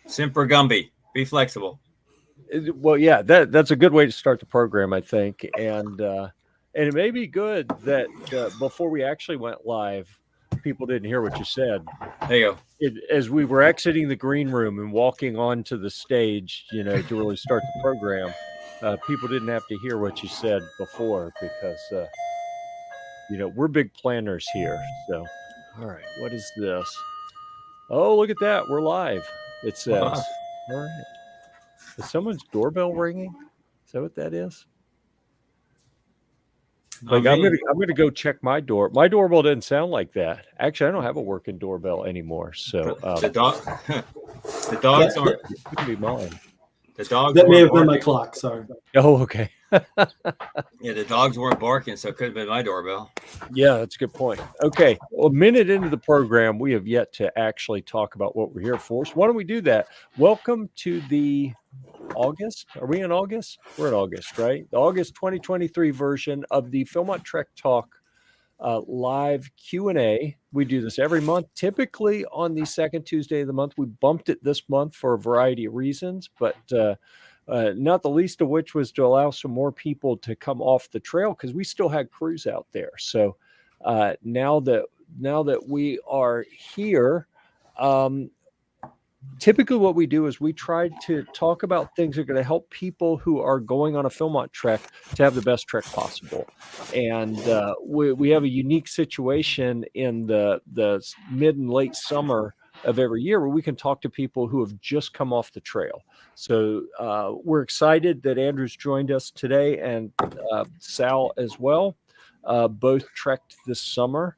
Semper Gumby. Be flexible. Well, yeah, that's a good way to start the program, I think, and it may be good that before we actually went live, people didn't hear what you said. There you go. As we were exiting the green room and walking onto the stage, to really start the program, people didn't have to hear what you said before because, we're big planners here. So, all right, what is this? Oh, look at that. We're live, it says. All right. Is someone's doorbell ringing? Is that what that is? Like, I'm gonna go check my door. My doorbell didn't sound like that. Actually, I don't have a working doorbell anymore. So the dogs aren't. It could be mine. The dogs that may have been my clock. Sorry. Oh, okay. Yeah, the dogs weren't barking, so it could have been my doorbell. Yeah, that's a good point. Okay, well, a minute into the program, we have yet to actually talk about what we're here for. So why don't we do that? Welcome to the August. Are we in August? We're in August, right? The August 2023 version of the Philmont Trek Talk live Q&A. We do this every month, typically on the second Tuesday of the month. We bumped it this month for a variety of reasons, but not the least of which was to allow some more people to come off the trail because we still had crews out there. So now that we are here, typically what we do is we try to talk about things that are going to help people who are going on a Philmont trek to have the best trek possible. And we have a unique situation in the mid and late summer of every year where we can talk to people who have just come off the trail. So we're excited that Andrew's joined us today and Sal as well. Both trekked this summer.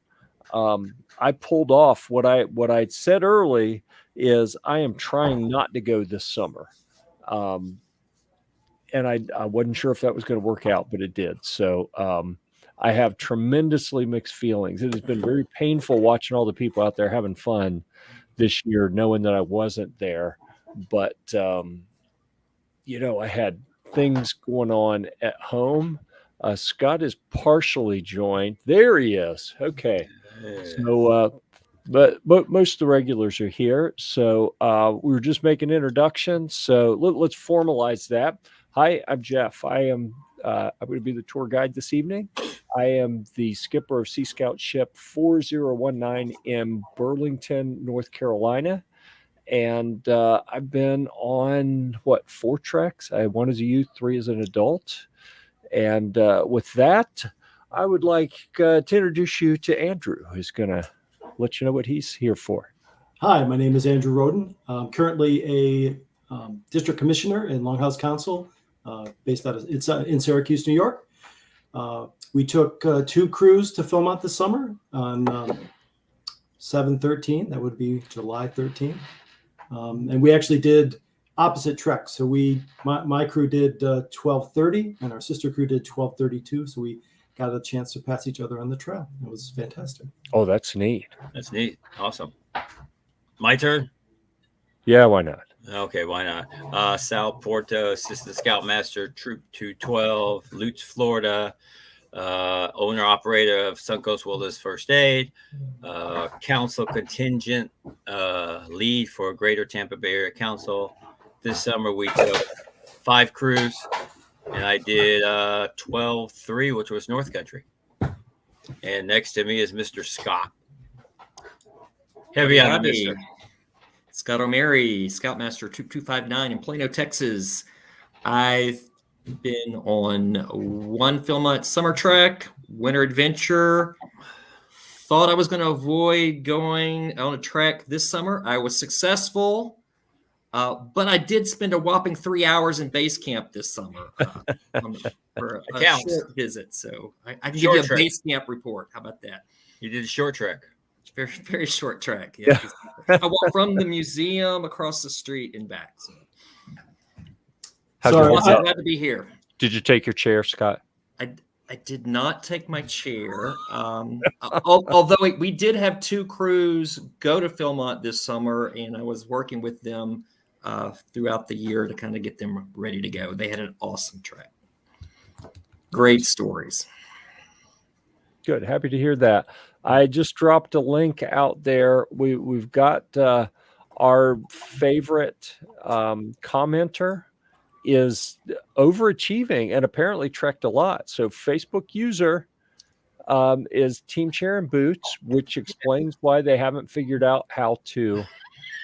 I pulled off what I'd said early is I am trying not to go this summer. And I wasn't sure if that was going to work out, but it did. So I have tremendously mixed feelings. It has been very painful watching all the people out there having fun this year, knowing that I wasn't there. But, I had things going on at home. Scott is partially joined. There he is. Okay. So, but most of the regulars are here. So we were just making introductions. So let's formalize that. Hi, I'm Jeff. I'm going to be the tour guide this evening. I am the skipper of Sea Scout ship 4019 in Burlington, North Carolina. And I've been on, 4 treks? I had 1 as a youth, 3 as an adult. And with that, I would like to introduce you to Andrew, who's going to let you know what he's here for. Hi, my name is Andrew Roden. I'm currently a district commissioner in Longhouse Council, based out of in Syracuse, New York. We took 2 crews to Philmont this summer on 7/13. That would be July 13th. And we actually did opposite treks. So my crew did 12:30 and our sister crew did 12:32. So we got a chance to pass each other on the trail. It was fantastic. Oh, that's neat. That's neat. Awesome. My turn? Yeah, why not? Okay, why not? Sal Porto, Assistant Scoutmaster, Troop 212, Lutz, Florida, owner-operator of Suncoast Wilderness First Aid, council contingent lead for Greater Tampa Bay Area Council. This summer we took 5 crews, and I did 12-3, which was North Country. And next to me is Mr. Scott. Heavy on me. Scott O'Mary, Scoutmaster Troop 259 in Plano, Texas. I've been on 1 Philmont summer trek, winter adventure. Thought I was going to avoid going on a trek this summer. I was successful, but I did spend a whopping 3 hours in base camp this summer for a short visit. So I can give you a base camp report. How about that? You did a short trek. Very, very short trek. Yeah. I walked from the museum across the street and back. So. I'm glad to be here. Did you take your chair, Scott? I did not take my chair. Although we did have 2 crews go to Philmont this summer, and I was working with them throughout the year to kind of get them ready to go. They had an awesome trek. Great stories. Good. Happy to hear that. I just dropped a link out there. We've got our favorite commenter is overachieving and apparently trekked a lot. So Facebook user is Team Chair and Boots, which explains why they haven't figured out how to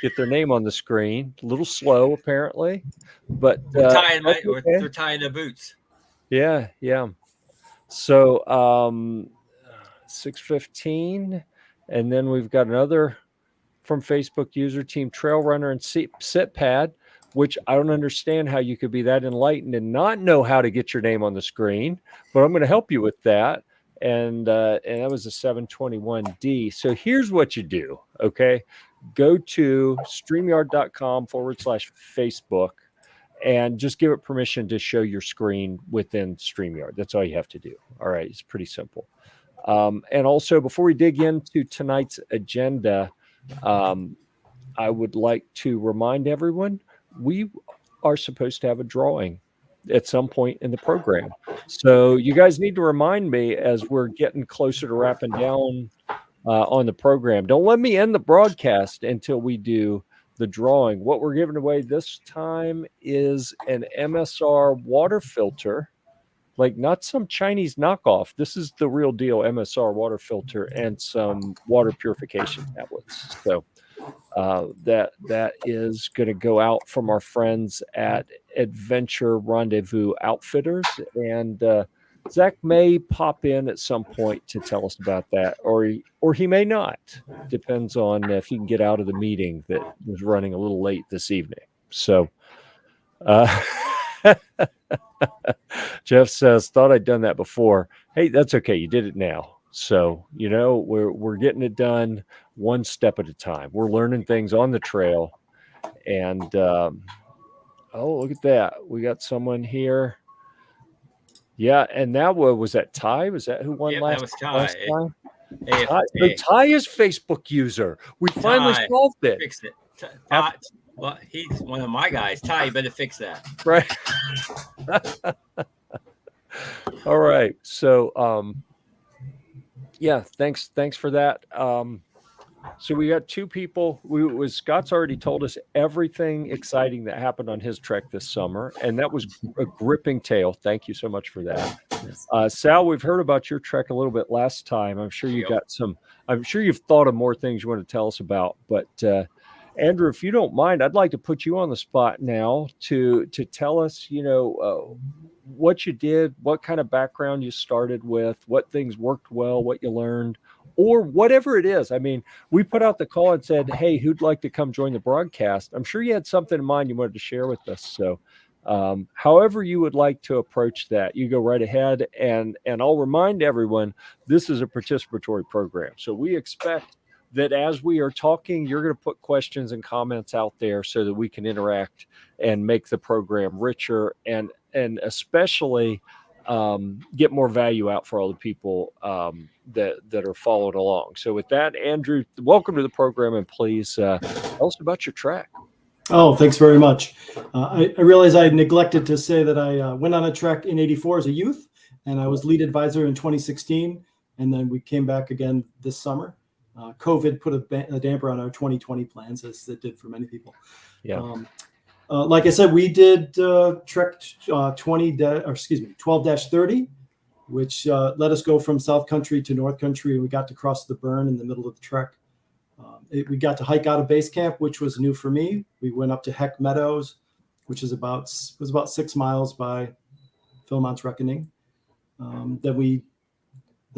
get their name on the screen. A little slow, apparently, but We're tying okay. they're tying the boots. Yeah. So 6:15, and then we've got another from Facebook user Team Trail Runner and Sit Pad, which I don't understand how you could be that enlightened and not know how to get your name on the screen, but I'm going to help you with that. And that was a 721D. So here's what you do. Okay. Go to StreamYard.com/Facebook and just give it permission to show your screen within StreamYard. That's all you have to do. All right. It's pretty simple. And also, before we dig into tonight's agenda, I would like to remind everyone we are supposed to have a drawing at some point in the program. So you guys need to remind me as we're getting closer to wrapping down on the program. Don't let me end the broadcast until we do the drawing. What we're giving away this time is an MSR water filter, like not some Chinese knockoff. This is the real deal MSR water filter and some water purification tablets. So that is going to go out from our friends at Adventure Rendezvous Outfitters, and Zach may pop in at some point to tell us about that, or he may not. Depends on if he can get out of the meeting that was running a little late this evening. So Jeff says, thought I'd done that before. Hey, that's okay. You did it now. So, we're getting it done one step at a time. We're learning things on the trail. And, oh, look at that. We got someone here. Yeah. And that was that Ty? Was that who won last, that was Ty. last time? Hey, Ty, so Ty is Facebook user. We finally solved it. Fix it. Ty, well, he's one of my guys. Ty, you better fix that. Right. All right. So, yeah, thanks for that. So we got two people. Scott's already told us everything exciting that happened on his trek this summer, and that was a gripping tale. Thank you so much for that. Sal, we've heard about your trek a little bit last time. I'm sure you got some. I'm sure you've thought of more things you want to tell us about. But Andrew, if you don't mind, I'd like to put you on the spot now to tell us, what you did, what kind of background you started with, what things worked well, what you learned, or whatever it is. I mean, we put out the call and said, hey, who'd like to come join the broadcast? I'm sure you had something in mind you wanted to share with us. So however you would like to approach that, you go right ahead. And I'll remind everyone, this is a participatory program. So we expect that as we are talking, you're going to put questions and comments out there so that we can interact and make the program richer and especially get more value out for all the people that are following along. So with that, Andrew, welcome to the program, and please tell us about your trek. Oh, thanks very much. I realize I neglected to say that I went on a trek in '84 as a youth, and I was lead advisor in 2016, and then we came back again this summer. COVID put a damper on our 2020 plans, as it did for many people. Yeah. Like I said, we did trek 12-30, which let us go from South Country to North Country. We got to cross the burn in the middle of the trek. We got to hike out of base camp, which was new for me. We went up to Heck Meadows, which was about 6 miles by Philmont's reckoning. Then the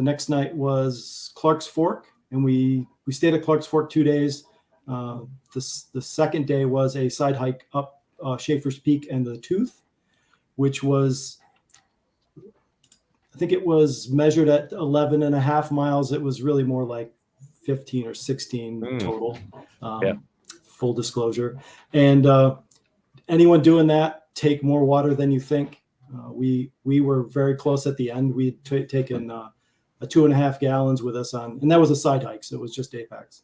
next night was Clark's Fork, and we stayed at Clark's Fork 2 days. The second day was a side hike up Schaefer's Peak and the Tooth, which was, I think it was measured at 11.5 miles. It was really more like 15 or 16 total, full disclosure. And anyone doing that, take more water than you think. We were very close at the end. We'd taken a 2.5 gallons with us on, and that was a side hike, so it was just day packs.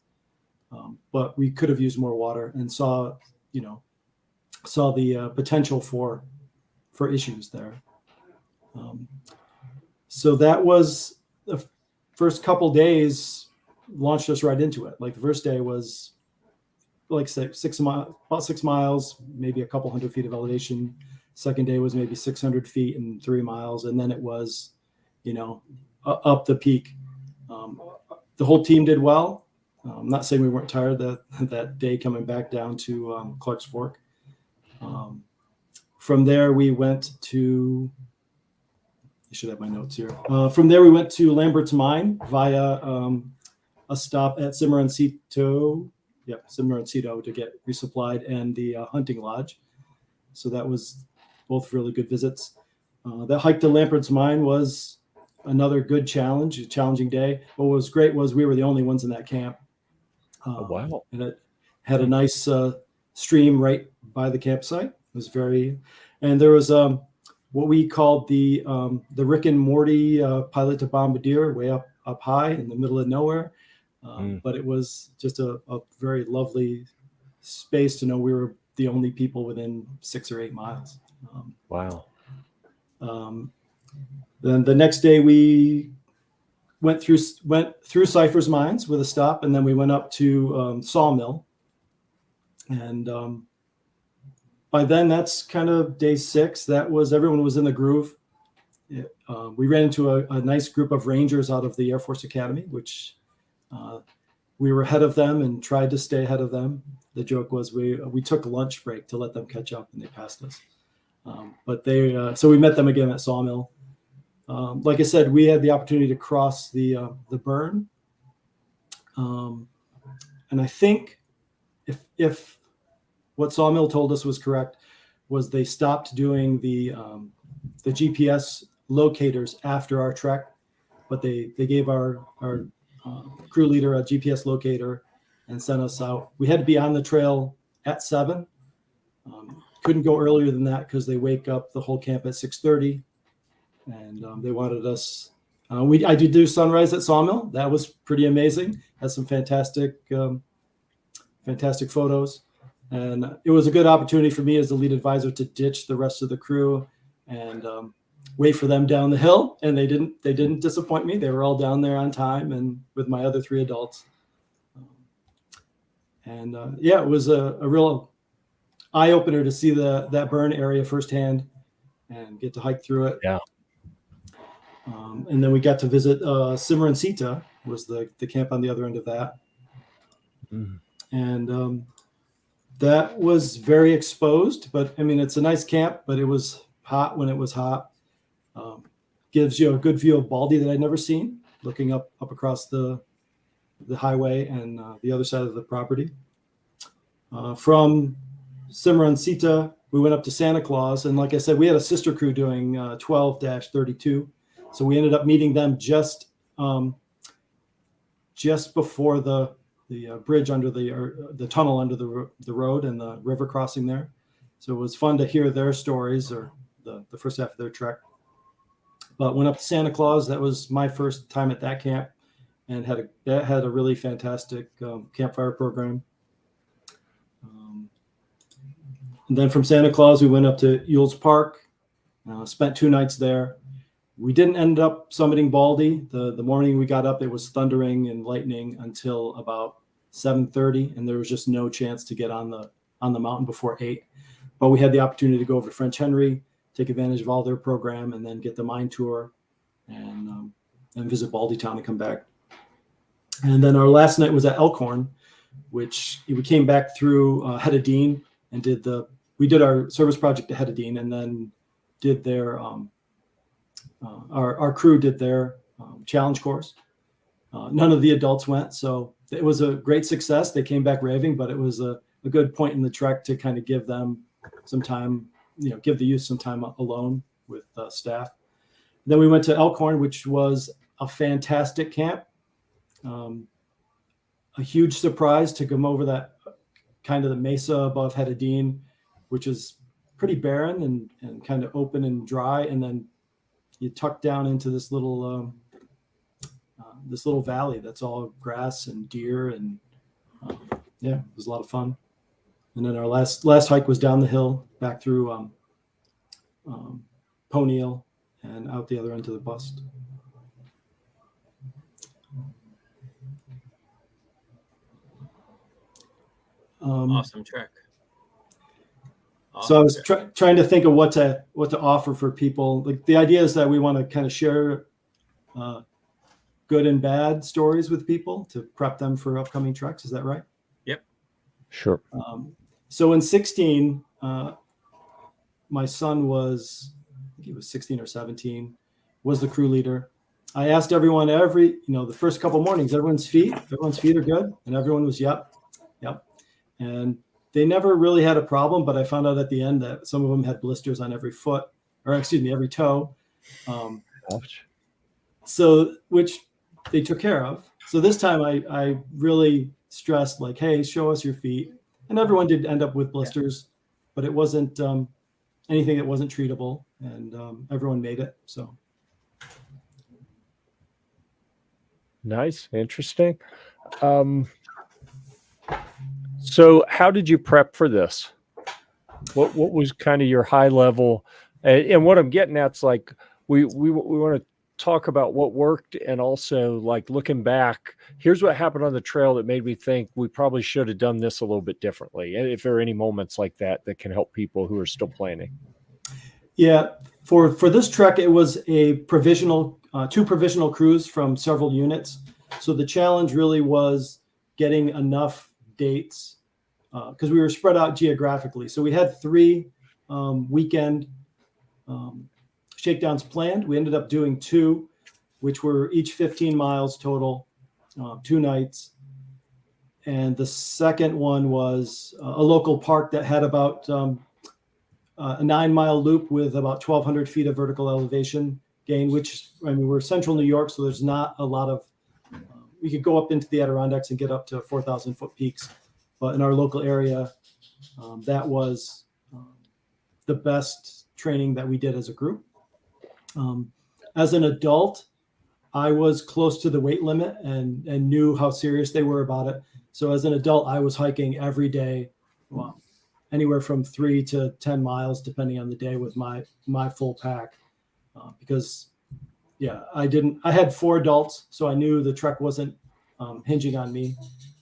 But we could have used more water and saw the potential for issues there. So that was the first couple days. launched us right into it. Like the first day was like about 6 miles, maybe a couple hundred feet of elevation. Second day was maybe 600 feet and 3 miles. And then it was, up the peak. The whole team did well. I'm not saying we weren't tired that day coming back down to Clark's Fork. From there, we went to, I should have my notes here. From there, we went to Lambert's Mine via a stop at Cimarroncito. Yep, Cimarroncito to get resupplied, and the hunting lodge. So that was both really good visits. That hike to Lambert's Mine was another good challenge, a challenging day. What was great was we were the only ones in that camp. Oh, wow. And it had a nice stream right by the campsite. It was and there was what we called the Rick and Morty pilot to bombardier way up high in the middle of nowhere. But it was just a very lovely space to know we were the only people within 6 or 8 miles. Wow. Then the next day we went through Cypher's Mines with a stop, and then we went up to Sawmill. And by then, that's kind of day 6. Everyone was in the groove. We ran into a nice group of Rangers out of the Air Force Academy, which we were ahead of them and tried to stay ahead of them. The joke was we took a lunch break to let them catch up, and they passed us. So we met them again at Sawmill. Like I said, we had the opportunity to cross the burn. And I think if what Sawmill told us was correct, was they stopped doing the GPS locators after our trek, but they gave our crew leader a GPS locator and sent us out. We had to be on the trail at 7. Couldn't go earlier than that because they wake up the whole camp at 6:30, and they wanted us. I did do sunrise at Sawmill. That was pretty amazing. Had some fantastic photos, and it was a good opportunity for me as the lead advisor to ditch the rest of the crew and wait for them down the hill. And they didn't disappoint me. They were all down there on time and with my other 3 adults. It was a real eye opener to see that burn area firsthand and get to hike through it. Yeah. And then we got to visit Cimarroncito, was the camp on the other end of that. And that was very exposed, but I mean, it's a nice camp, but it was hot when it was hot. Gives you a good view of Baldy that I'd never seen, looking up across the highway and the other side of the property. From Cimarroncito, we went up to Santa Claus, and like I said, we had a sister crew doing 12-32. So we ended up meeting them just before the bridge under the tunnel under the road and the river crossing there. So it was fun to hear their stories, or the first half of their trek. But went up to Santa Claus. That was my first time at that camp, and had a really fantastic campfire program. And then from Santa Claus, we went up to Ewell's Park, spent 2 nights there. We didn't end up summiting Baldy. The morning we got up, it was thundering and lightning until about 7:30, and there was just no chance to get on the mountain before 8. But we had the opportunity to go over to French Henry, take advantage of all their program, and then get the mine tour and visit Baldy Town and come back. And then our last night was at Elkhorn, which we came back through Hedadine and we did our service project at Hedadine, and then did their our crew did their challenge course. None of the adults went, so it was a great success. They came back raving, but it was a good point in the trek to kind of give them some time, give the youth some time alone with staff. Then we went to Elkhorn, which was a fantastic camp. A huge surprise to come over that kind of the mesa above Hedadine, which is pretty barren and kind of open and dry, and then you tuck down into this little valley that's all grass and deer, and it was a lot of fun. And then our last hike was down the hill back through Ponyhill and out the other end to the bust. Awesome trek. So I was trying to think of what to offer for people. Like the idea is that we want to kind of share good and bad stories with people to prep them for upcoming treks. Is that right? Yep. Sure. So in 16, my son was, I think he was 16 or 17, was the crew leader. I asked everyone the first couple mornings, everyone's feet are good. And everyone was, yep. And they never really had a problem, but I found out at the end that some of them had blisters on every toe. So, which they took care of. So this time I really stressed like, hey, show us your feet. And everyone did end up with blisters, but it wasn't anything that wasn't treatable, and everyone made it. So. Nice. Interesting. So how did you prep for this? What was kind of your high level? And what I'm getting at is like, we want to talk about what worked, and also like looking back, here's what happened on the trail that made me think we probably should have done this a little bit differently. And if there are any moments like that can help people who are still planning. Yeah. For this trek, it was a two provisional crews from several units. So the challenge really was getting enough dates because we were spread out geographically. So we had 3 weekend shakedowns planned. We ended up doing 2, which were each 15 miles total, 2 nights. And the second one was a local park that had about a 9-mile loop with about 1,200 feet of vertical elevation gain, which, I mean, we're central New York, so there's not a lot of, we could go up into the Adirondacks and get up to 4,000 foot peaks. But in our local area, that was the best training that we did as a group. As an adult, I was close to the weight limit and knew how serious they were about it. So as an adult, I was hiking every day, anywhere from 3 to 10 miles, depending on the day, with my full pack. Because, I had 4 adults, so I knew the trek wasn't hinging on me,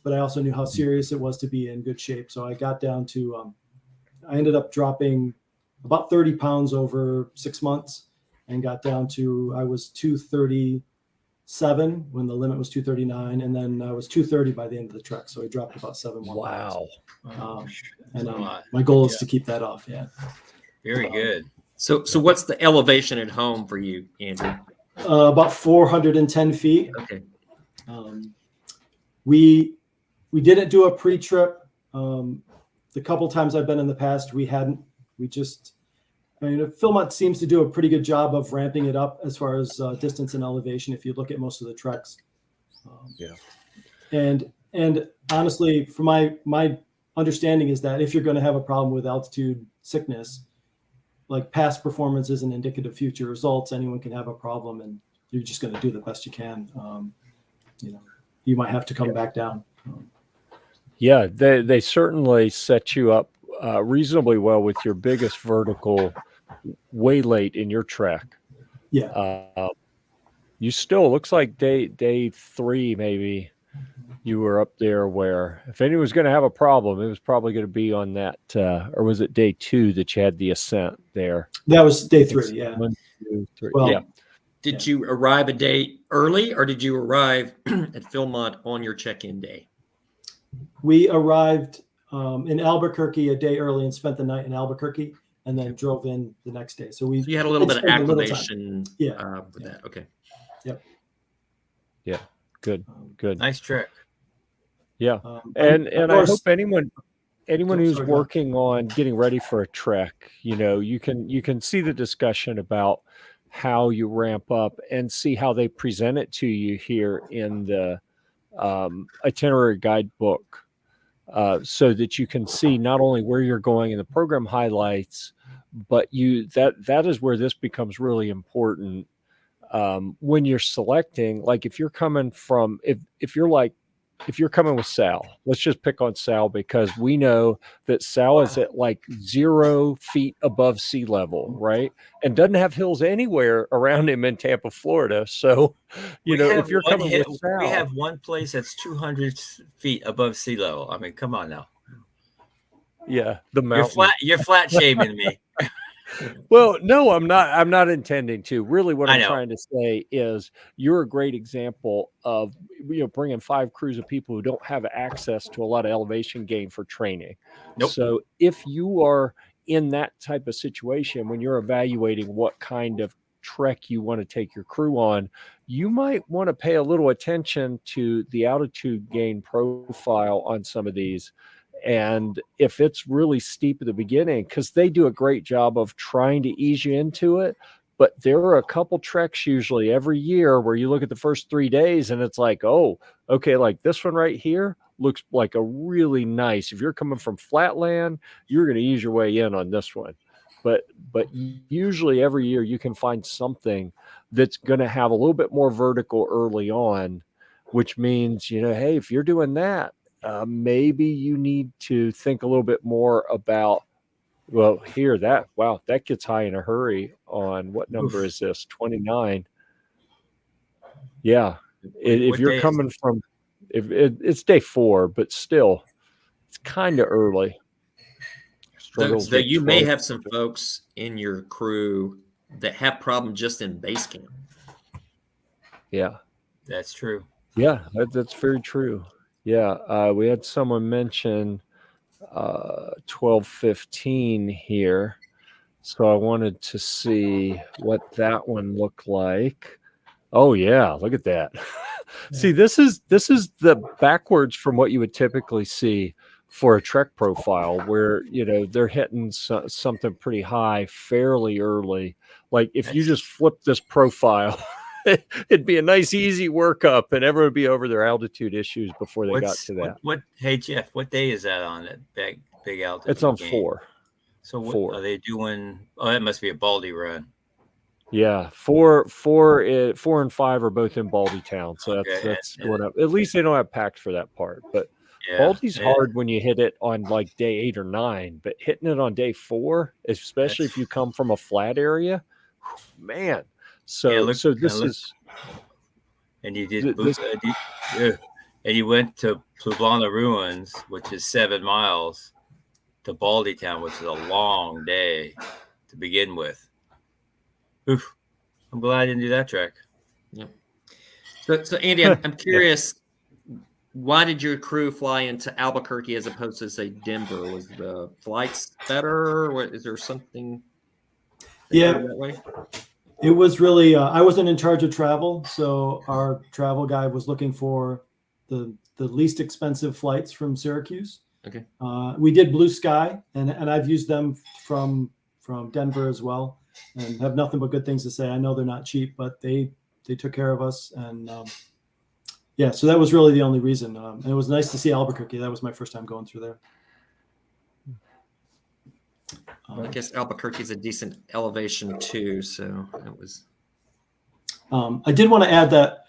but I also knew how serious it was to be in good shape. So I got down to, I ended up dropping about 30 pounds over 6 months and got down to, I was 237 when the limit was 239. And then I was 230 by the end of the trek. So I dropped about 7 more pounds. My goal is to keep that off. Yeah. Very good. So what's the elevation at home for you, Andrew? About 410 feet. Okay. We didn't do a pre-trip. The couple times I've been in the past, we hadn't. Philmont seems to do a pretty good job of ramping it up as far as distance and elevation. If you look at most of the treks. And honestly, from my understanding is that if you're going to have a problem with altitude sickness, like past performance isn't indicative of future results. Anyone can have a problem, and you're just going to do the best you can. You might have to come back down. They certainly set you up reasonably well with your biggest vertical way late in your trek. You still, looks like day 3 maybe, you were up there where if anyone was going to have a problem, it was probably going to be on that, or was it day 2 that you had the ascent there? That was day 3, yeah. 1, 2, 3. Well, Did you arrive a day early, or did you arrive at Philmont on your check-in day? We arrived in Albuquerque a day early and spent the night in Albuquerque, and then drove in the next day. So you had a little bit of acclimation for that. Okay. Yep. Yeah. Good. Nice trek. Yeah. And I hope anyone who's working on getting ready for a trek, you can see the discussion about how you ramp up and see how they present it to you here in the itinerary guidebook, so that you can see not only where you're going in the program highlights, but that is where this becomes really important when you're selecting. Like if you're coming from, if you're coming with Sal, let's just pick on Sal because we know that Sal is at like 0 feet above sea level, right? And doesn't have hills anywhere around him in Tampa, Florida. So, if you're coming with Sal, we have one place that's 200 feet above sea level. I mean, come on now. Yeah, the mountain. You're flat shaming me. Well, no, I'm not. I'm not intending to. Really, what I I'm know. trying to say is you're a great example of bringing 5 crews of people who don't have access to a lot of elevation gain for training. Nope. So if you are in that type of situation when you're evaluating what kind of trek you want to take your crew on, you might want to pay a little attention to the altitude gain profile on some of these. And if it's really steep at the beginning, because they do a great job of trying to ease you into it, but there are a couple treks usually every year where you look at the first 3 days and it's like, oh, okay, like this one right here looks like a really nice. If you're coming from flatland, you're going to ease your way in on this one. But usually every year you can find something that's going to have a little bit more vertical early on, which means, hey, if you're doing that, maybe you need to think a little bit more about, well, that gets high in a hurry on what number is this? 29. Yeah. If you're coming from, it's day 4, but still, it's kind of early. So you may have some folks in your crew that have problems just in base camp. Yeah. That's true. Yeah, that's very true. Yeah, we had someone mention 12:15 here, so I wanted to see what that one looked like. Oh yeah, look at that. See, this is the backwards from what you would typically see for a trek profile, where they're hitting something pretty high fairly early. Like if you just flip this profile, it'd be a nice easy workup and everyone would be over their altitude issues before they got to that. Hey Jeff, what day is that on that big altitude? It's on game? 4. So what 4. Are they doing? Oh, that must be a Baldy run. Yeah, 4 and 5 are both in Baldy Town, so that's going up. At least they don't have packed for that part, but Baldy's hard when you hit it on like day 8 or 9, but hitting it on day 4, especially if you come from a flat area, man. So this is, and you did, and you went to Pluvana Ruins, which is 7 miles, to Baldy Town, which is a long day to begin with. Oof! I'm glad I didn't do that trek. Yeah. So Andy, I'm curious. Why did your crew fly into Albuquerque as opposed to, say, Denver? Was the flights better? What, is there something? That way? It was really, I wasn't in charge of travel. So our travel guide was looking for the least expensive flights from Syracuse. Okay. We did Blue Sky, and I've used them from Denver as well, and have nothing but good things to say. I know they're not cheap, but they took care of us. And so that was really the only reason. And it was nice to see Albuquerque. That was my first time going through there. I guess Albuquerque is a decent elevation too, so it was. I did want to add that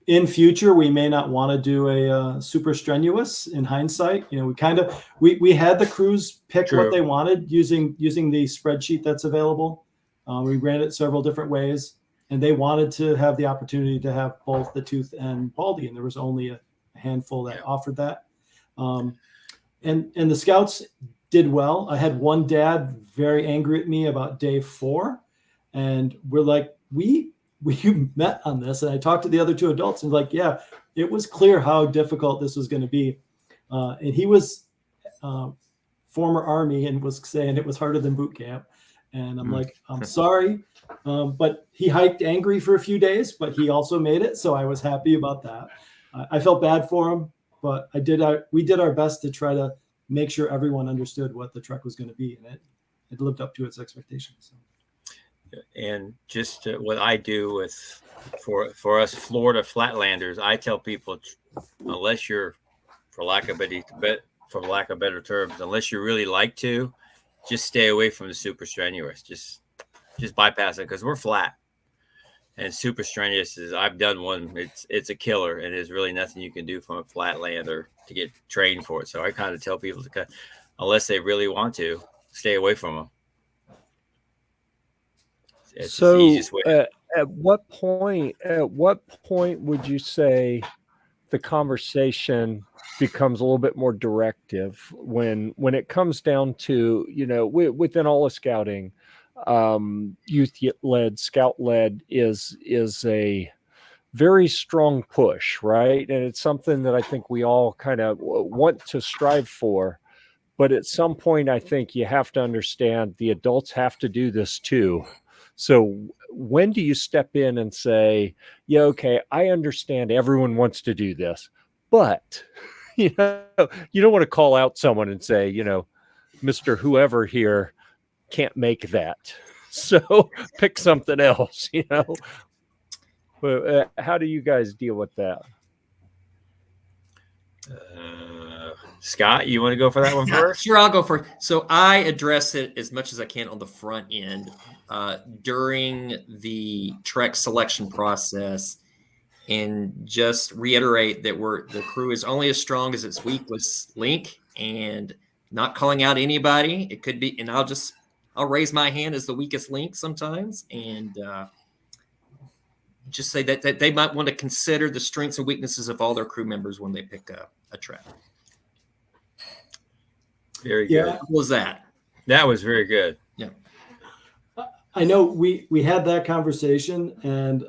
in future we may not want to do a super strenuous. In hindsight, we had the crews pick what they wanted using the spreadsheet that's available. We ran it several different ways, and they wanted to have the opportunity to have both the Tooth and Baldy, and there was only a handful that offered that. And the scouts did well. I had one dad very angry at me about day 4, and we're like, we met on this, and I talked to the other 2 adults, and like, yeah, it was clear how difficult this was going to be. And he was former Army and was saying it was harder than boot camp. And I'm like, I'm sorry. But he hiked angry for a few days, but he also made it. So I was happy about that. I felt bad for him, but we did our best to try to make sure everyone understood what the trek was going to be. And it lived up to its expectations. And just what I do for us Florida flatlanders, I tell people, unless you're, for lack of better terms, unless you really like to, just stay away from the super strenuous. Just bypass it, because we're flat. And super strenuous is, I've done one. It's a killer, and there's really nothing you can do from a flatlander to get trained for it. So I kind of tell people to unless they really want to, stay away from them. It's so the easiest way. At what point would you say the conversation becomes a little bit more directive when it comes down to, within all of scouting, youth-led, scout-led is a very strong push, right? And it's something that I think we all kind of want to strive for. But at some point, I think you have to understand the adults have to do this too. So when do you step in and say, yeah, okay, I understand everyone wants to do this, but you don't want to call out someone and say, Mr. Whoever here can't make that. So pick something else, But how do you guys deal with that? Scott, you want to go for that one first? Sure, I'll go first. So I address it as much as I can on the front end during the trek selection process, and just reiterate that the crew is only as strong as its weakest link, and not calling out anybody. It could be, and I'll raise my hand as the weakest link sometimes, and just say that they might want to consider the strengths and weaknesses of all their crew members when they pick a trek. Very good. Yeah. What was that? That was very good. Yeah. I know we had that conversation, and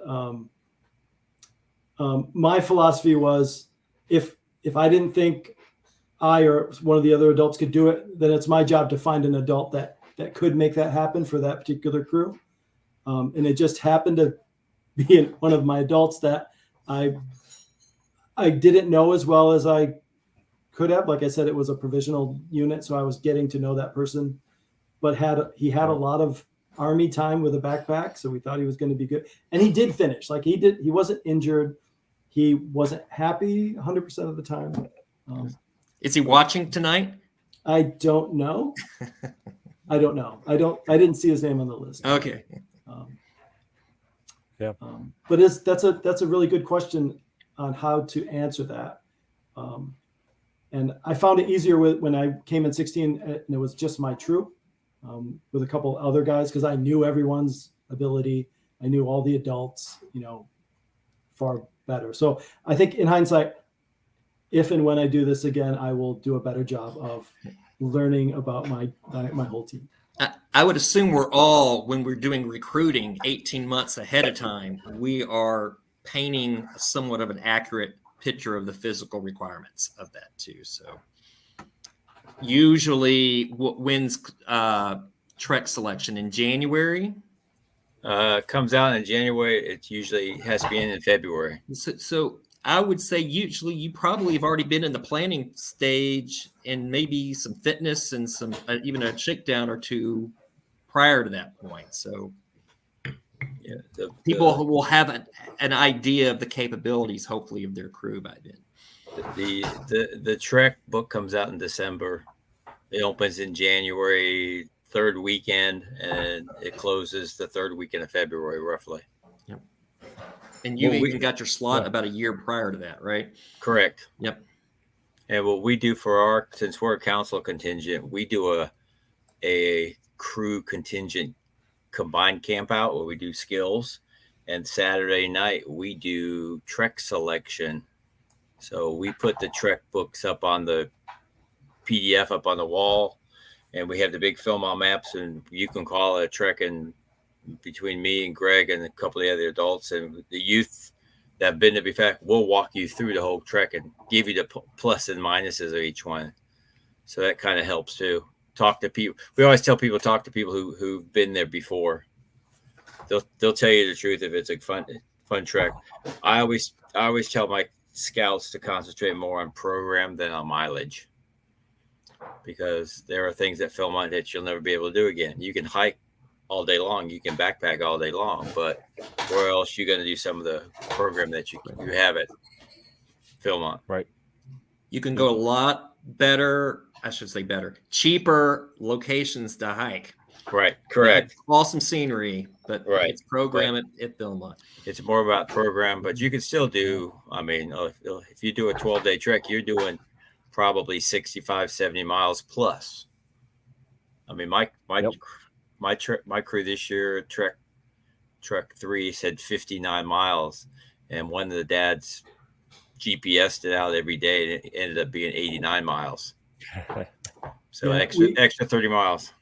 my philosophy was if I didn't think I or one of the other adults could do it, then it's my job to find an adult that could make that happen for that particular crew. And it just happened to be one of my adults that I didn't know as well as I could have. Like I said, it was a provisional unit, so I was getting to know that person, but he had a lot of Army time with a backpack, so we thought he was going to be good, and he did finish. Like he wasn't injured, he wasn't happy 100% of the time. Is he watching tonight? I don't know. I didn't see his name on the list. Okay. Yeah. But that's a really good question on how to answer that. And I found it easier when I came in 16 and it was just my troop with a couple other guys, because I knew everyone's ability. I knew all the adults, far better. So I think in hindsight, if and when I do this again, I will do a better job of learning about my whole team. I would assume we're all, when we're doing recruiting 18 months ahead of time, we are painting somewhat of an accurate picture of the physical requirements of that too. So usually when's trek selection in January? Comes out in January. It usually has to be in February. So I would say usually you probably have already been in the planning stage and maybe some fitness and some even a shakedown or two prior to that point. So Yeah, people will have an idea of the capabilities, hopefully, of their crew by then. The trek book comes out in December. It opens in January, third weekend, and it closes the third weekend of February, roughly. Yep. And you even got your slot about a year prior to that, right? Correct. Yep. And what we do since we're a council contingent, we do a crew contingent combined camp out where we do skills, and Saturday night we do trek selection. So we put the trek books up on the PDF up on the wall, and we have the big Philmont maps, and you can call it a trek, and between me and Greg and a couple of the other adults and the youth that have been to be fact, we'll walk you through the whole trek and give you the plus and minuses of each one. So that kind of helps too. Talk to people. We always tell people, talk to people who've been there before. They'll tell you the truth if it's a fun trek. I always tell my scouts to concentrate more on program than on mileage, because there are things that Philmont that you'll never be able to do again. You can hike all day long, you can backpack all day long, but where else you going to do some of the program that you have at Philmont? Right. You can go a lot better. I should say better, cheaper locations to hike. Right. Correct. Awesome scenery, but right. It's program at Philmont. It's more about program, but you can still do, if you do a 12-day trek, you're doing probably 65, 70 miles plus. I mean, my crew this year, trek 3 said 59 miles, and one of the dads GPSed it out every day, and it ended up being 89 miles. So Yeah, extra 30 miles.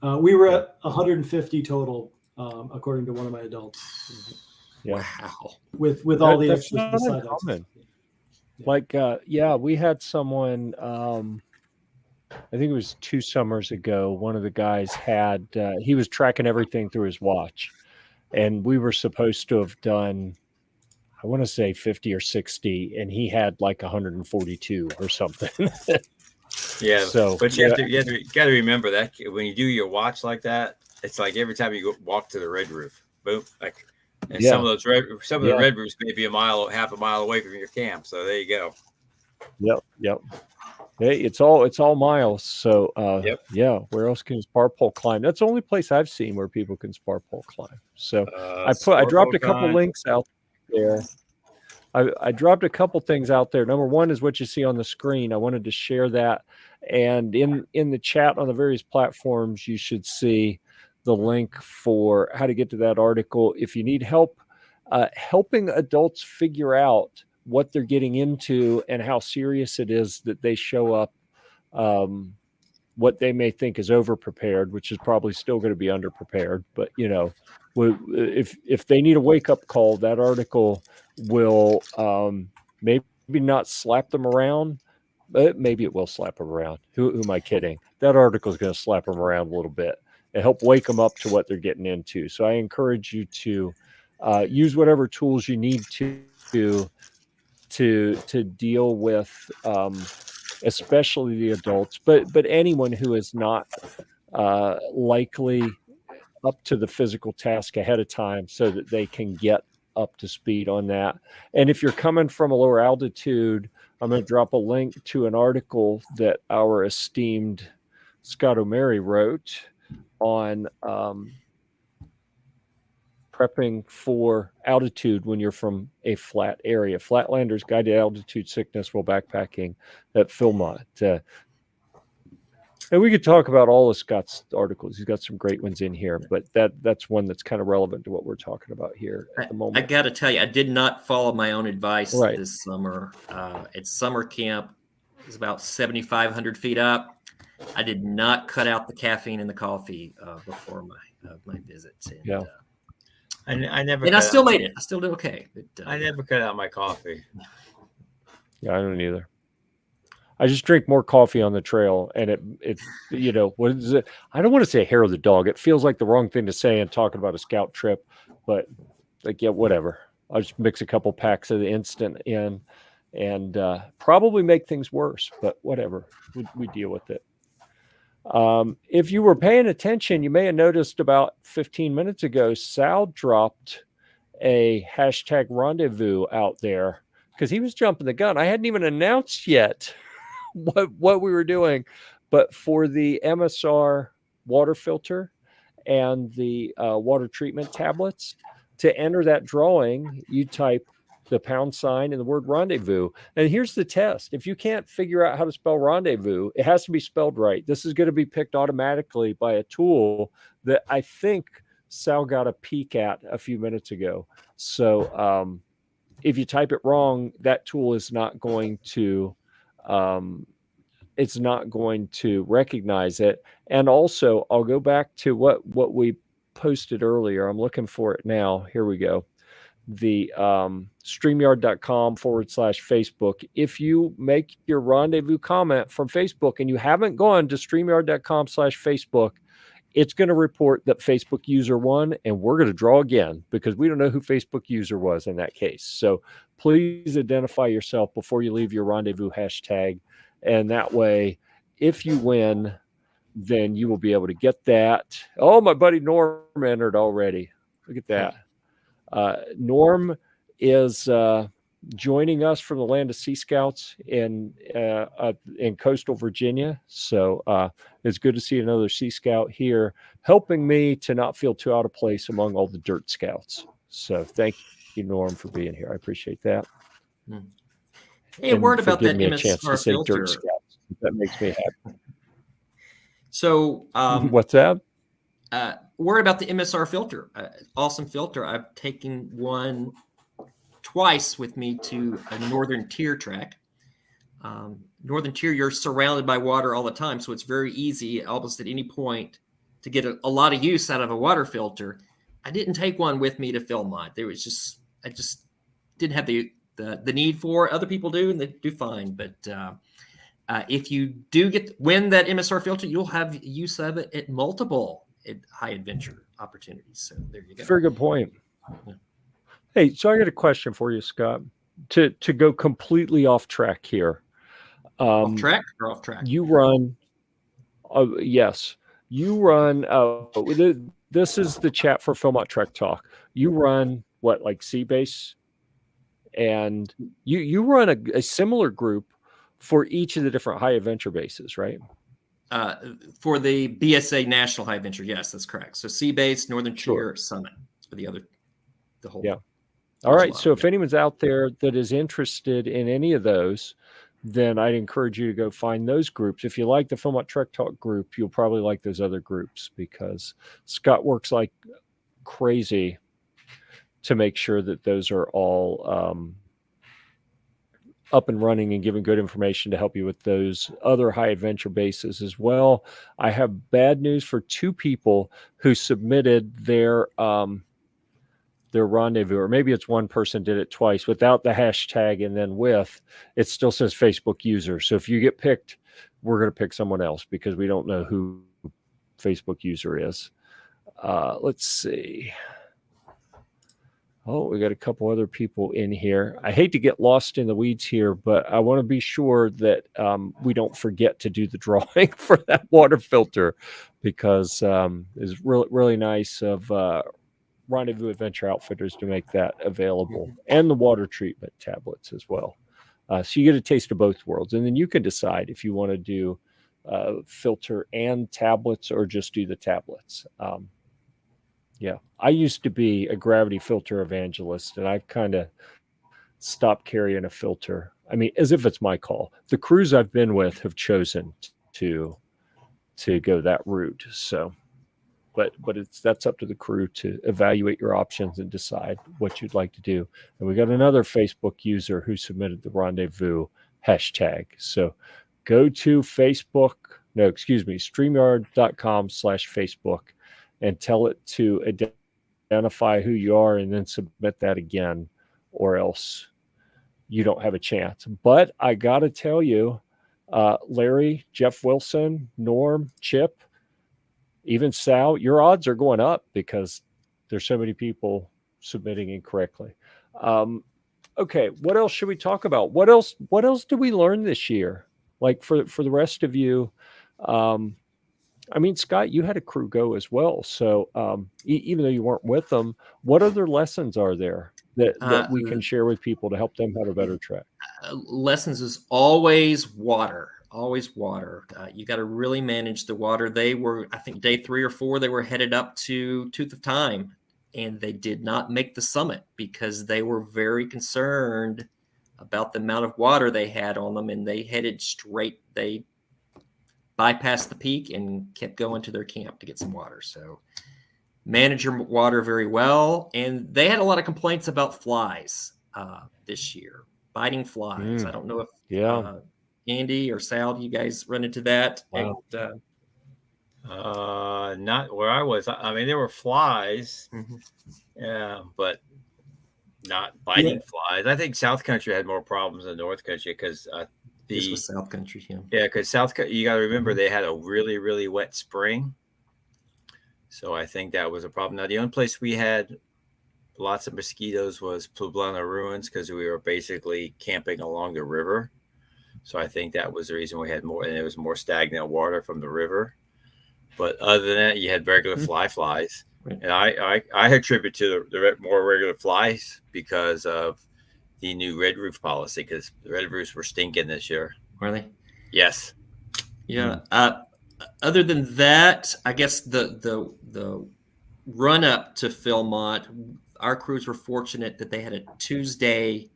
We were at 150 total, according to one of my adults. Yeah. Wow. With all the That's extras not beside uncommon. Yeah. Like, we had someone, I think it was 2 summers ago, one of the guys had, he was tracking everything through his watch. And we were supposed to have done, I want to say 50 or 60, and he had like 142 or something. Yeah. So, but you got to remember that when you do your watch like that, it's like every time you go walk to the red roof, boom, like, and some of the red roofs may be half a mile away from your camp. So there you go. Yep. Hey, it's all miles. So, Yep. yeah, where else can spar pole climb? That's the only place I've seen where people can spar pole climb. So I dropped a couple links out there. I dropped a couple things out there. Number one is what you see on the screen. I wanted to share that. And in the chat on the various platforms, you should see the link for how to get to that article. If you need help helping adults figure out what they're getting into and how serious it is that they show up, what they may think is over-prepared, which is probably still going to be under-prepared. But, if they need a wake-up call, that article will maybe not slap them around, but maybe it will slap them around. Who am I kidding? That article is going to slap them around a little bit and help wake them up to what they're getting into. So I encourage you to use whatever tools you need to deal with, especially the adults, but anyone who is not likely up to the physical task ahead of time, so that they can get up to speed on that. And if you're coming from a lower altitude, I'm going to drop a link to an article that our esteemed Scott O'Mary wrote on prepping for altitude when you're from a flat area. Flatlanders Guide to Altitude Sickness while backpacking at Philmont. And we could talk about all of Scott's articles. He's got some great ones in here, but that's one that's kind of relevant to what we're talking about here at the moment. I got to tell you, I did not follow my own advice Right. this summer. At summer camp, it was about 7,500 feet up. I did not cut out the caffeine and the coffee before my visits. And, Yeah. I never. And I still made it. I still did okay. But, I never cut out my coffee. Yeah, I don't either. I just drink more coffee on the trail, and it what is it? I don't want to say hair of the dog. It feels like the wrong thing to say in talking about a scout trip, but like, yeah, whatever. I'll just mix a couple packs of the instant in, and probably make things worse, but whatever. We deal with it. If you were paying attention, you may have noticed about 15 minutes ago, Sal dropped a hashtag rendezvous out there because he was jumping the gun. I hadn't even announced yet what we were doing, but for the MSR water filter and the water treatment tablets, to enter that drawing, you type the # and the word rendezvous. And here's the test. If you can't figure out how to spell rendezvous, it has to be spelled right. This is going to be picked automatically by a tool that I think Sal got a peek at a few minutes ago. So if you type it wrong, that tool is not going to recognize it. And also, I'll go back to what we posted earlier. I'm looking for it now. Here we go. The StreamYard.com/Facebook. If you make your rendezvous comment from Facebook and you haven't gone to StreamYard.com/Facebook, it's going to report that Facebook user won, and we're going to draw again because we don't know who Facebook user was in that case. So please identify yourself before you leave your rendezvous hashtag. And that way, if you win, then you will be able to get that. Oh, my buddy Norm entered already. Look at that. Norm is joining us from the land of Sea Scouts in coastal Virginia. So it's good to see another Sea Scout here, helping me to not feel too out of place among all the dirt scouts. So thank you, Norm, for being here. I appreciate that. Hey, a word about that me a chance to MSR say filter. dirt scouts. That makes me happy. So, what's that? Word about the MSR filter. Awesome filter. I've taken one twice with me to a northern tier track. Northern tier, you're surrounded by water all the time, so it's very easy almost at any point to get a lot of use out of a water filter. I didn't take one with me to Philmont. I just didn't have the need for it. Other people do, and they do fine. But if you do win that MSR filter, you'll have use of it at multiple high adventure opportunities. So there you go. Very good point. Yeah. Hey, so I got a question for you, Scott. To go completely off track here. Off track or off track? You run. Yes, you run. This is the chat for Philmont Trek Talk. You run what, like Sea Base, and you run a similar group for each of the different high adventure bases, right? For the BSA National High Adventure, yes, that's correct. So Sea Base, Northern Tier, Summit for the whole. Yeah. All right. So if anyone's out there that is interested in any of those, then I'd encourage you to go find those groups. If you like the Philmont Trek Talk group, you'll probably like those other groups, because Scott works like crazy to make sure that those are all up and running and giving good information to help you with those other high adventure bases as well. I have bad news for two people who submitted their rendezvous, or maybe it's one person did it twice without the hashtag and then with. It still says Facebook user. So if you get picked, we're going to pick someone else because we don't know who Facebook user is. Let's see. Oh, we got a couple other people in here. I hate to get lost in the weeds here, but I want to be sure that we don't forget to do the drawing for that water filter, because it's really, really nice of Rendezvous Adventure Outfitters to make that available, and the water treatment tablets as well. So you get a taste of both worlds, and then you can decide if you want to do filter and tablets or just do the tablets. Yeah, I used to be a gravity filter evangelist, and I've kind of stopped carrying a filter. I mean, as if it's my call. The crews I've been with have chosen to go that route. So, but that's up to the crew to evaluate your options and decide what you'd like to do. And we got another Facebook user who submitted the rendezvous hashtag. So go to StreamYard.com/Facebook and tell it to identify who you are, and then submit that again, or else you don't have a chance. But I got to tell you, Larry, Jeff Wilson, Norm, Chip, even Sal, your odds are going up because there's so many people submitting incorrectly. Okay, what else should we talk about? What else did we learn this year? Like for the rest of you, I mean, Scott, you had a crew go as well. So even though you weren't with them, what other lessons are there that we can share with people to help them have a better trek? Lessons is always water. Always water. You got to really manage the water. They were, I think, day 3 or 4, they were headed up to Tooth of Time, and they did not make the summit because they were very concerned about the amount of water they had on them, and they headed straight. They bypassed the peak and kept going to their camp to get some water. So manage your water very well. And they had a lot of complaints about flies this year, biting flies. I don't know if Andy or Sal, do you guys run into that? Wow. Not where I was. I mean, there were flies, but not biting flies. I think South Country had more problems than North Country because this was South Country. Yeah, because you got to remember they had a really, really wet spring. So I think that was a problem. Now, the only place we had lots of mosquitoes was Poblana Ruins because we were basically camping along the river. So I think that was the reason we had more, and it was more stagnant water from the river. But other than that, you had regular flies. Right. And I attribute to the more regular flies because of the new red roof policy, because the red roofs were stinking this year. Were they? Yes. Yeah. Other than that, I guess the run up to Philmont, our crews were fortunate that they had a Tuesday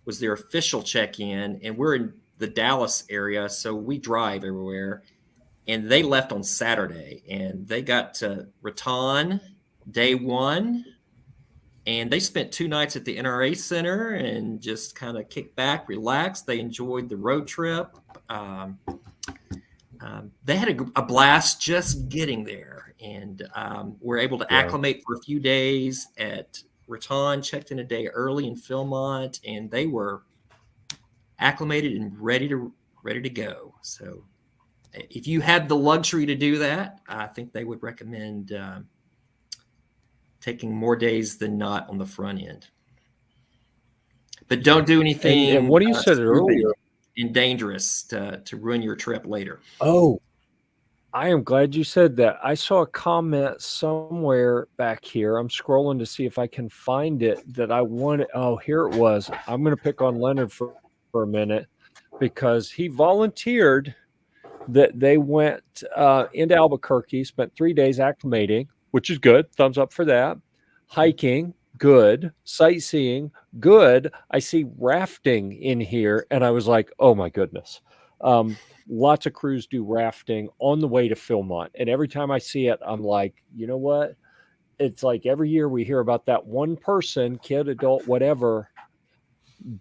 was their official check-in, and we're in the Dallas area, so we drive everywhere. And they left on Saturday, and they got to Raton day 1, and they spent 2 nights at the NRA Center and just kind of kicked back, relaxed. They enjoyed the road trip. They had a blast just getting there, and were able to acclimate for a few days at Raton, checked in a day early in Philmont, and they were acclimated and ready to go. So if you had the luxury to do that, I think they would recommend taking more days than not on the front end. But don't do anything And what you said earlier, and dangerous to ruin your trip later. Oh, I am glad you said that. I saw a comment somewhere back here. I'm scrolling to see if I can find it that I wanted. Oh, here it was. I'm going to pick on Leonard for a minute because he volunteered that they went into Albuquerque, spent 3 days acclimating, which is good. Thumbs up for that. Hiking, good. Sightseeing, good. I see rafting in here, and I was like, oh my goodness. Lots of crews do rafting on the way to Philmont. And every time I see it, I'm like, you know what? It's like every year we hear about that one person, kid, adult, whatever,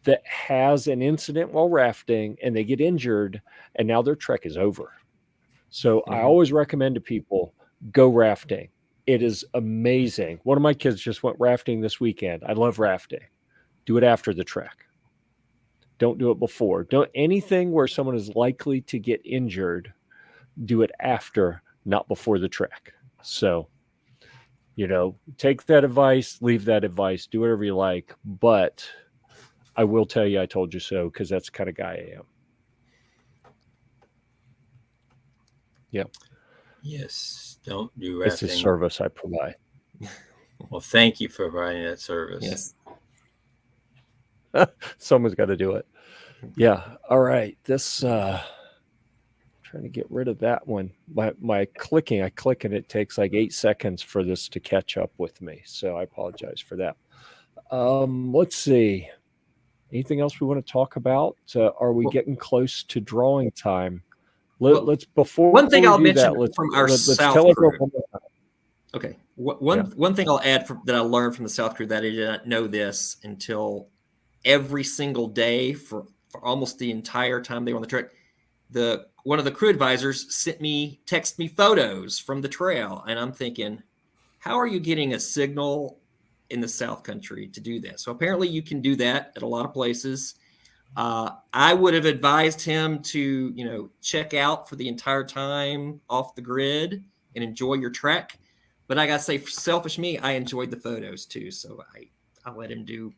that has an incident while rafting and they get injured and now their trek is over. So I always recommend to people, go rafting. It is amazing. One of my kids just went rafting this weekend. I love rafting. Do it after the trek. Don't do it before. Don't anything where someone is likely to get injured, do it after, not before the trek. So, take that advice, leave that advice, do whatever you like. But I will tell you I told you so, because that's the kind of guy I am. Yep. Yes. Don't do rafting. It's a service I provide. Well, thank you for providing that service. Yes. Someone's got to do it. Yeah. All right. This trying to get rid of that one. My clicking, I click and it takes like 8 seconds for this to catch up with me. So I apologize for that. Let's see. Anything else we want to talk about? Are we getting close to drawing time? Let's before one thing I'll mention let's South tell crew. everyone. Okay. One thing I'll add that I learned from the South crew that I did not know this until every single day for almost the entire time they were on the trek. One of the crew advisors text me photos from the trail, and I'm thinking, how are you getting a signal in the South Country to do that? So apparently you can do that at a lot of places. I would have advised him to, check out for the entire time off the grid and enjoy your trek. But I got to say, for selfish me, I enjoyed the photos too. So I let him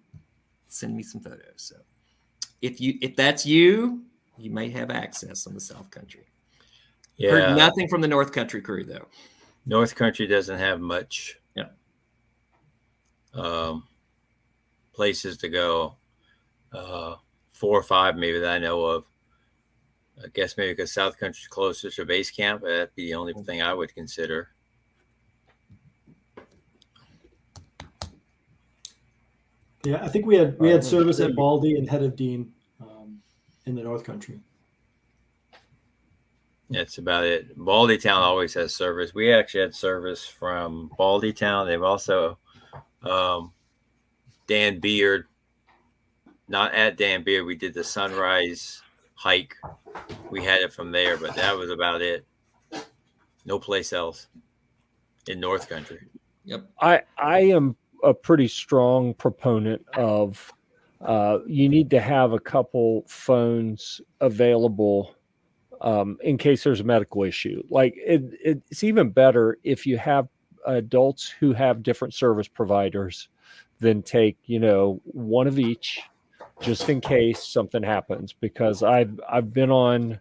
send me some photos. So if that's you may have access on the South Country. Yeah. Heard nothing from the North Country crew though. North Country doesn't have much. Yeah. Places to go. 4 or 5 maybe that I know of. I guess maybe because South Country's closer to base camp, but that'd be the only thing I would consider. Yeah, I think we had service at Baldy and Head of Dean in the North Country. That's about it. Baldy Town always has service. We actually had service from Baldy Town. They've also Dan Beard. Not at Dan Beard. We did the sunrise hike. We had it from there, but that was about it. No place else in North Country. Yep. I am a pretty strong proponent of you need to have a couple phones available in case there's a medical issue. Like it's even better if you have adults who have different service providers than take, one of each just in case something happens, because I've been on,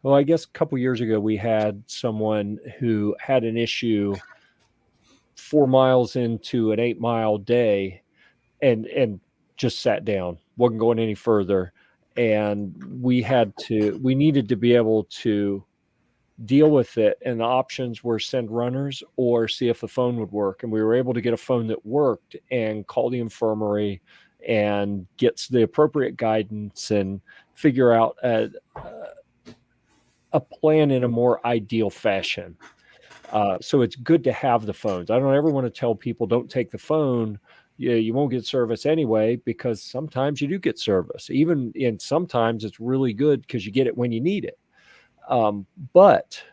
well, I guess a couple years ago, we had someone who had an issue 4 miles into an 8-mile day and just sat down, wasn't going any further. And we needed to be able to deal with it. And the options were send runners or see if the phone would work. And we were able to get a phone that worked and call the infirmary and get the appropriate guidance and figure out a plan in a more ideal fashion. So it's good to have the phones. I don't ever want to tell people don't take the phone, you won't get service anyway, because sometimes you do get service, and sometimes it's really good because you get it when you need it. But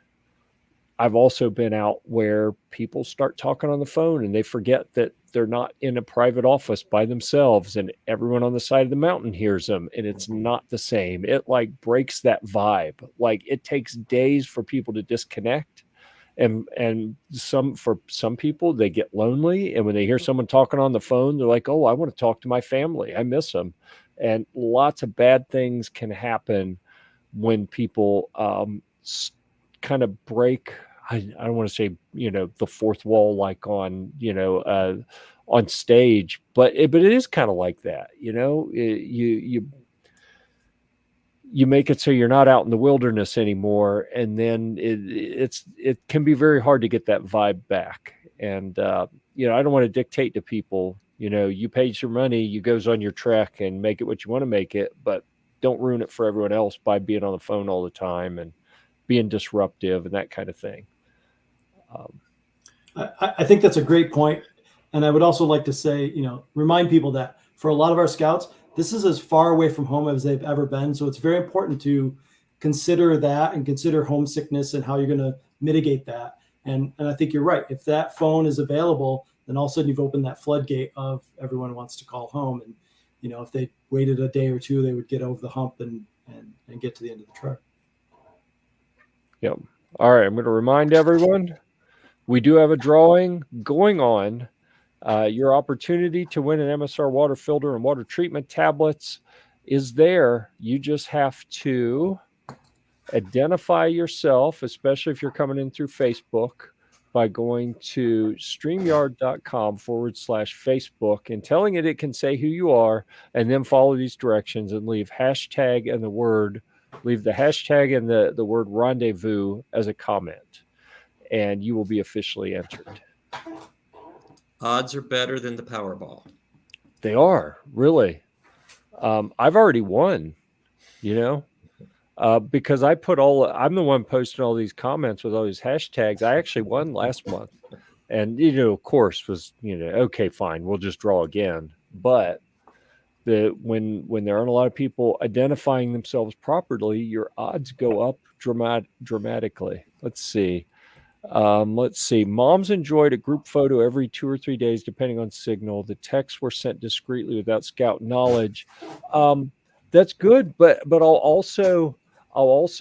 I've also been out where people start talking on the phone and they forget that they're not in a private office by themselves and everyone on the side of the mountain hears them, and it's not the same. It like breaks that vibe. Like, it takes days for people to disconnect. And for some people, they get lonely, and when they hear someone talking on the phone, they're like, oh, I want to talk to my family, I miss them. And lots of bad things can happen when people kind of break, I don't want to say, the fourth wall, like on stage, but it is kind of like that. You make it so you're not out in the wilderness anymore, and then it can be very hard to get that vibe back. And I don't want to dictate to people. You paid your money, you goes on your trek and make it what you want to make it, but don't ruin it for everyone else by being on the phone all the time and being disruptive and that kind of thing. I think that's a great point. And I would also like to say, remind people that for a lot of our scouts, this is as far away from home as they've ever been. So it's very important to consider that and consider homesickness and how you're going to mitigate that. And I think you're right. If that phone is available, then all of a sudden you've opened that floodgate of everyone wants to call home. And, if they waited a day or two, they would get over the hump and get to the end of the trek. Yep. All right. I'm going to remind everyone, we do have a drawing going on. Your opportunity to win an MSR water filter and water treatment tablets is there. You just have to identify yourself, especially if you're coming in through Facebook, by going to streamyard.com/Facebook and telling it can say who you are, and then follow these directions and leave hashtag and the word rendezvous as a comment, and you will be officially entered. Odds are better than the Powerball. They are, really. I've already won, because I'm the one posting all these comments with all these hashtags. I actually won last month, and of course was okay, fine, we'll just draw again. But when there aren't a lot of people identifying themselves properly, your odds go up dramatically. Let's see. Moms enjoyed a group photo every 2 or 3 days, depending on signal. The texts were sent discreetly without scout knowledge. That's good, but I'll also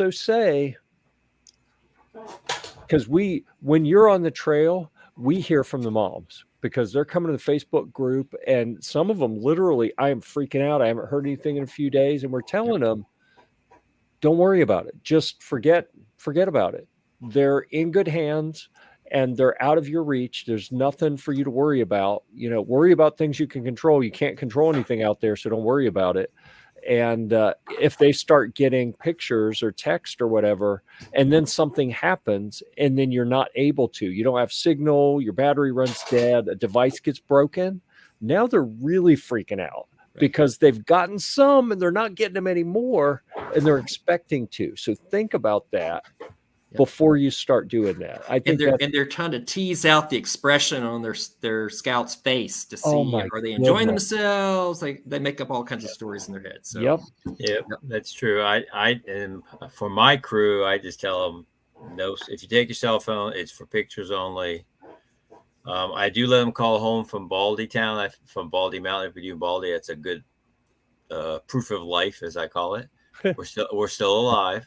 say, because when you're on the trail, we hear from the moms because they're coming to the Facebook group, and some of them literally, I am freaking out. I haven't heard anything in a few days, and we're telling them, don't worry about it. Just forget about it. They're in good hands and they're out of your reach. There's nothing for you to worry about. Worry about things you can control. You can't control anything out there, so don't worry about it. And if they start getting pictures or text or whatever, and then something happens and then you're not able to, you don't have signal, your battery runs dead, a device gets broken, now they're really freaking out. Right. Because they've gotten some and they're not getting them anymore, and they're expecting to. So think about that. Yep. Before you start doing that. I think they're trying to tease out the expression on their scout's face to see, are they enjoying themselves? They make up all kinds of stories in their heads. So. Yep, that's true. I and for my crew, I just tell them, no, if you take your cell phone, it's for pictures only. I do let them call home from Baldy Town, from Baldy Mountain. If we do Baldy, it's a good proof of life, as I call it. We're still alive.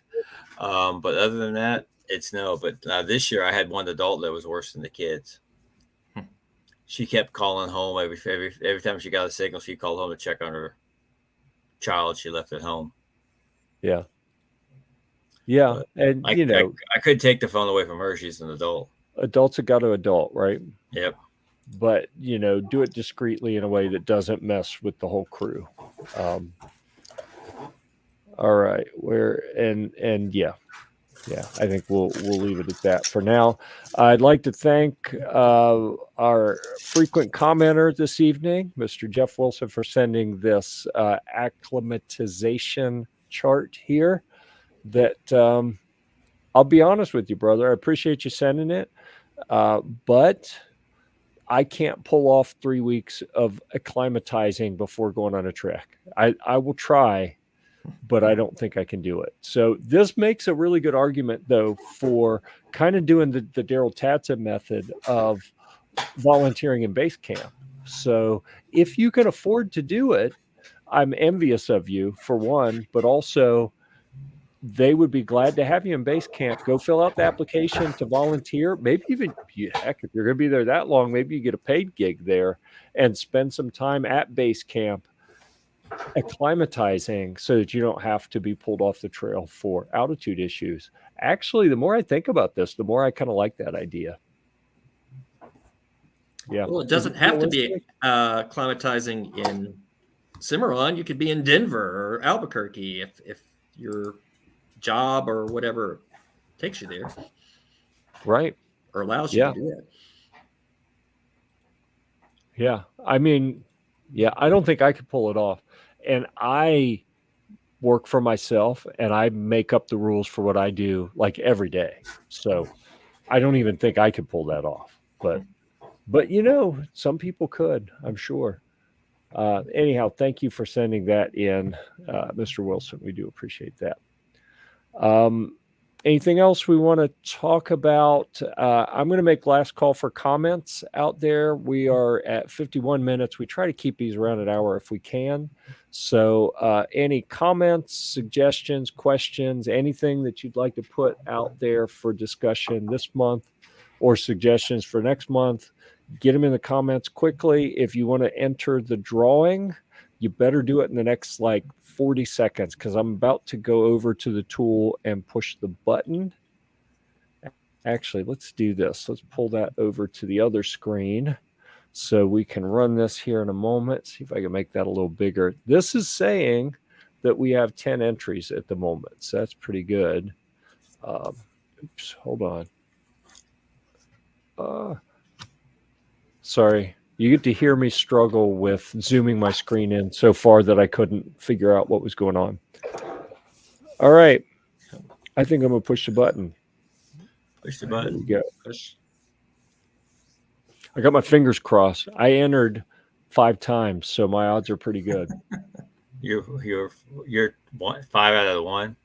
But other than that, it's no. But this year I had one adult that was worse than the kids. She kept calling home every time she got a signal. She called home to check on her child she left at home. Yeah. But and I could take the phone away from her. She's an adult. Adults have got to adult, right? Yep. But do it discreetly in a way that doesn't mess with the whole crew. All right, I think we'll leave it at that for now. I'd like to thank our frequent commenter this evening, Mr. Jeff Wilson, for sending this acclimatization chart here. That I'll be honest with you, brother, I appreciate you sending it, but I can't pull off 3 weeks of acclimatizing before going on a trek. I will try, but I don't think I can do it. So this makes a really good argument, though, for kind of doing the Darrel Tadsen method of volunteering in base camp. So if you can afford to do it, I'm envious of you, for one, but also they would be glad to have you in base camp. Go fill out the application to volunteer. Maybe even, heck, if you're going to be there that long, maybe you get a paid gig there and spend some time at base camp acclimatizing so that you don't have to be pulled off the trail for altitude issues. Actually, the more I think about this, the more I kind of like that idea. Yeah. Well, it doesn't have to be acclimatizing in Cimarron. You could be in Denver or Albuquerque if your job or whatever takes you there. Right. Or allows you to do it. Yeah. I mean, yeah, I don't think I could pull it off. And I work for myself and I make up the rules for what I do like every day. So I don't even think I could pull that off. But you know, some people could, I'm sure. Anyhow, thank you for sending that in, Mr. Wilson. We do appreciate that. Anything else we want to talk about? I'm going to make last call for comments out there. We are at 51 minutes. We try to keep these around an hour if we can. So any comments, suggestions, questions, anything that you'd like to put out there for discussion this month or suggestions for next month, get them in the comments quickly. If you want to enter the drawing, you better do it in the next 40 seconds because I'm about to go over to the tool and push the button. Actually, let's do this. Let's pull that over to the other screen so we can run this here in a moment. See if I can make that a little bigger. This is saying that we have 10 entries at the moment, so that's pretty good. Oops, hold on. Sorry. You get to hear me struggle with zooming my screen in so far that I couldn't figure out what was going on. All right. I think I'm going to push the button. Push the button. There we go. I got my fingers crossed. I entered 5 times, so my odds are pretty good. You're 5 out of the 1.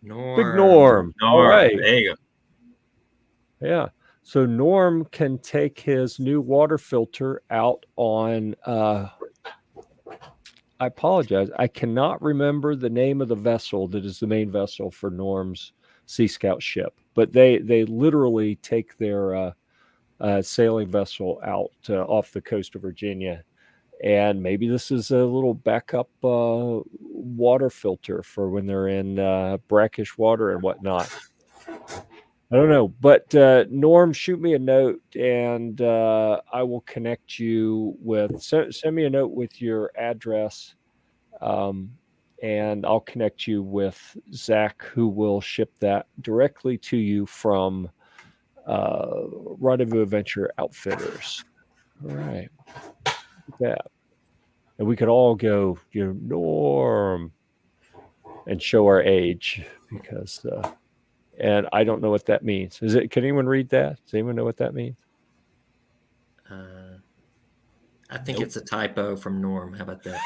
Norm. Big Norm. All right. There you go. Yeah. So Norm can take his new water filter out on, I apologize, I cannot remember the name of the vessel that is the main vessel for Norm's Sea Scout ship. But they literally take their sailing vessel out off the coast of Virginia. And maybe this is a little backup water filter for when they're in brackish water and whatnot. I don't know, but Norm, shoot me a note and I will connect you with, send me a note with your address and I'll connect you with Zach, who will ship that directly to you from Rendezvous Adventure Outfitters. All right. Yeah. And we could all go, Norm, and show our age because... and I don't know what that means. Can anyone read that? Does anyone know what that means? I think it's a typo from Norm. How about that?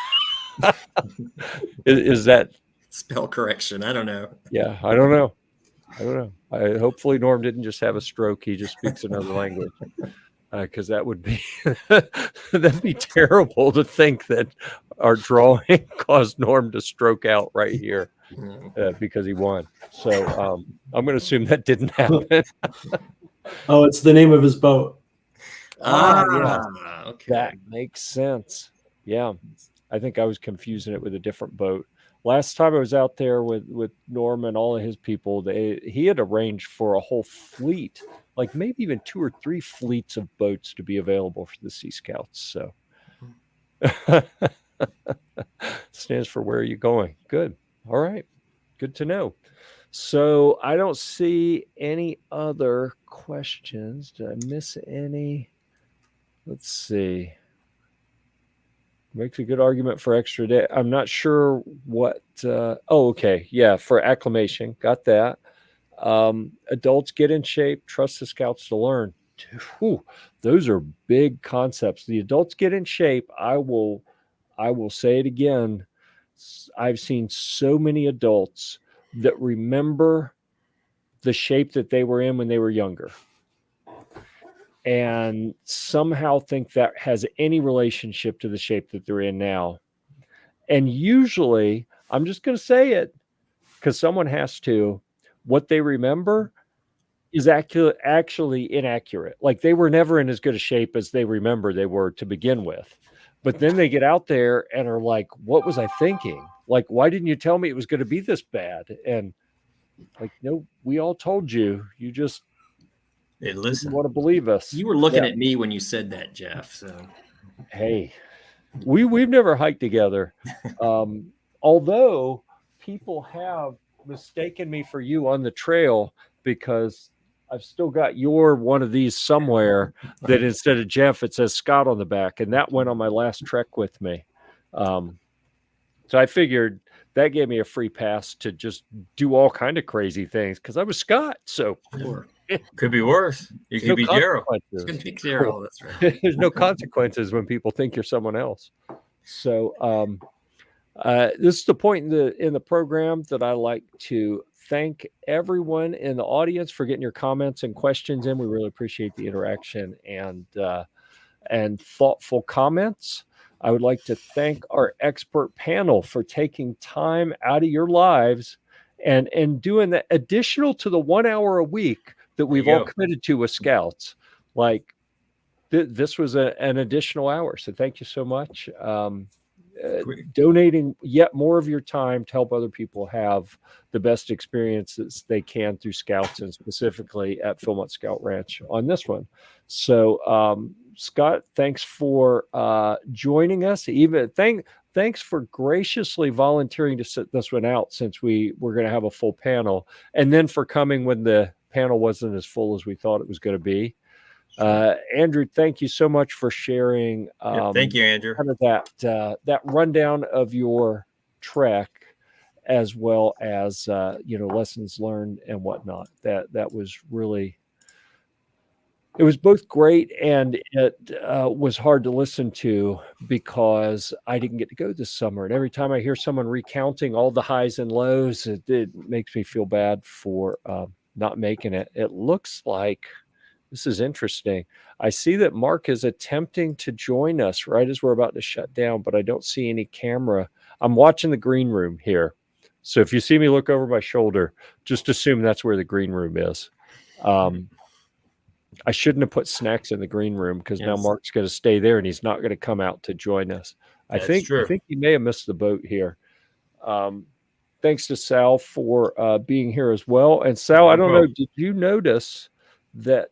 Is that spell correction? I don't know. Yeah, I don't know. Hopefully Norm didn't just have a stroke. He just speaks another language. Because that would be that'd be terrible to think that our drawing caused Norm to stroke out right here because he won. So I'm going to assume that didn't happen. Oh, it's the name of his boat. Yeah. Okay. That makes sense. Yeah, I think I was confusing it with a different boat. Last time I was out there with Norm and all of his people, he had arranged for a whole fleet, like maybe even 2 or 3 fleets of boats to be available for the Sea Scouts. So stands for where are you going? Good. All right. Good to know. So I don't see any other questions. Did I miss any? Let's see. Makes a good argument for extra day. I'm not sure what. Okay. Yeah. For acclimation. Got that. Adults get in shape. Trust the scouts to learn. Whew, those are big concepts. The adults get in shape. I will say it again. I've seen so many adults that remember the shape that they were in when they were younger and somehow think that has any relationship to the shape that they're in now. And usually, I'm just going to say it because someone has to, what they remember is actually inaccurate. Like they were never in as good a shape as they remember they were to begin with. But then they get out there and are like, what was I thinking? Like, why didn't you tell me it was going to be this bad? And like, no, we all told you. You just didn't want to believe us. You were looking at me when you said that, Jeff. So hey, we've never hiked together. Although people have mistaken me for you on the trail because I've still got your one of these somewhere that instead of Jeff, it says Scott on the back. And that went on my last trek with me. So I figured that gave me a free pass to just do all kind of crazy things because I was Scott. So could be worse. You could be Darrel. Could be Darrel. That's right. There's no consequences when people think you're someone else. So this is the point in the program that I like to thank everyone in the audience for getting your comments and questions in. We really appreciate the interaction and thoughtful comments. I would like to thank our expert panel for taking time out of your lives and doing the additional to the 1 hour a week that we've all committed to with Scouts. Like this was an additional hour. So thank you so much. Donating yet more of your time to help other people have the best experiences they can through Scouts and specifically at Philmont Scout Ranch on this one. So, Scott, thanks for joining us. Thanks for graciously volunteering to sit this one out since we were going to have a full panel, and then for coming when the panel wasn't as full as we thought it was going to be. Andrew, thank you so much for sharing. Thank you, Andrew. Kind of that rundown of your trek, as well as lessons learned and whatnot. That was really. It was both great and it was hard to listen to because I didn't get to go this summer. And every time I hear someone recounting all the highs and lows, it makes me feel bad for not making it. It looks like this is interesting. I see that Mark is attempting to join us right as we're about to shut down, but I don't see any camera. I'm watching the green room here. So if you see me look over my shoulder, just assume that's where the green room is. I shouldn't have put snacks in the green room because now Mark's going to stay there and he's not going to come out to join us. I think he may have missed the boat here. Thanks to Sal for being here as well. And Sal, I don't know, did you notice that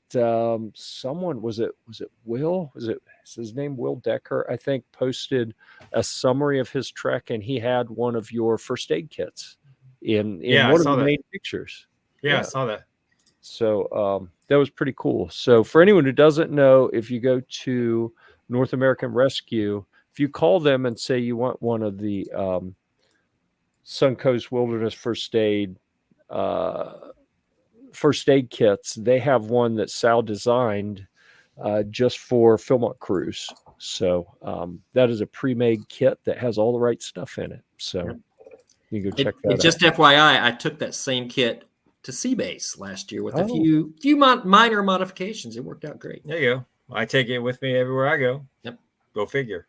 someone was it Will? Was his name Will Decker? I think posted a summary of his trek and he had one of your first aid kits in one of the main pictures. Yeah, I saw that. So that was pretty cool. So for anyone who doesn't know, if you go to North American Rescue, if you call them and say you want one of the Suncoast Wilderness First Aid kits, they have one that Sal designed just for Philmont crews. So that is a pre-made kit that has all the right stuff in it. So you can go check that out. Just FYI, I took that same kit to Sea Base last year with a few minor modifications. It worked out great. There you go. I take it with me everywhere I go. Yep. Go figure.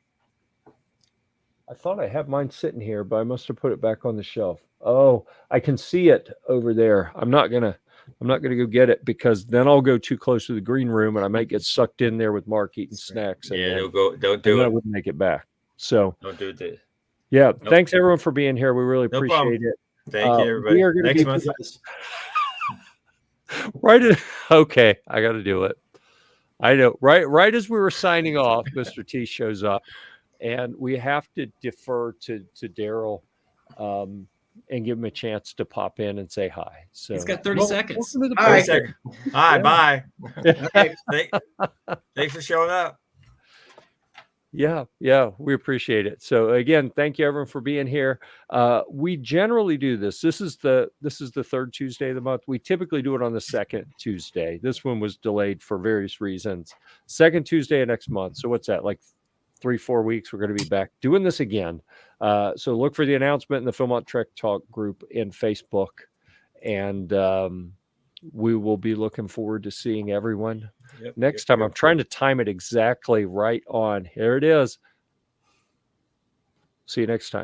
I thought I had mine sitting here, but I must have put it back on the shelf. Oh, I can see it over there. I'm not gonna go get it because then I'll go too close to the green room and I might get sucked in there with Mark eating snacks. Yeah, don't do it. I wouldn't make it back. So don't do it. Yeah, thanks everyone for being here. We really appreciate it. Thank you, everybody. We are going to next month. Okay, I got to do it. I know. Right as we were signing off, Mr. T shows up, and we have to defer to Darrel and give him a chance to pop in and say hi. So he's got 30 seconds. Hi, bye. Thanks for showing up. Yeah, we appreciate it. So again, thank you everyone for being here. We generally do this. This is the third Tuesday of the month. We typically do it on the second Tuesday. This one was delayed for various reasons. Second Tuesday of next month. So what's that, like 3-4 weeks? We're going to be back doing this again. So look for the announcement in the Philmont Trek Talk group in Facebook, and we will be looking forward to seeing everyone next time. I'm trying to time it exactly right on. Here it is. See you next time.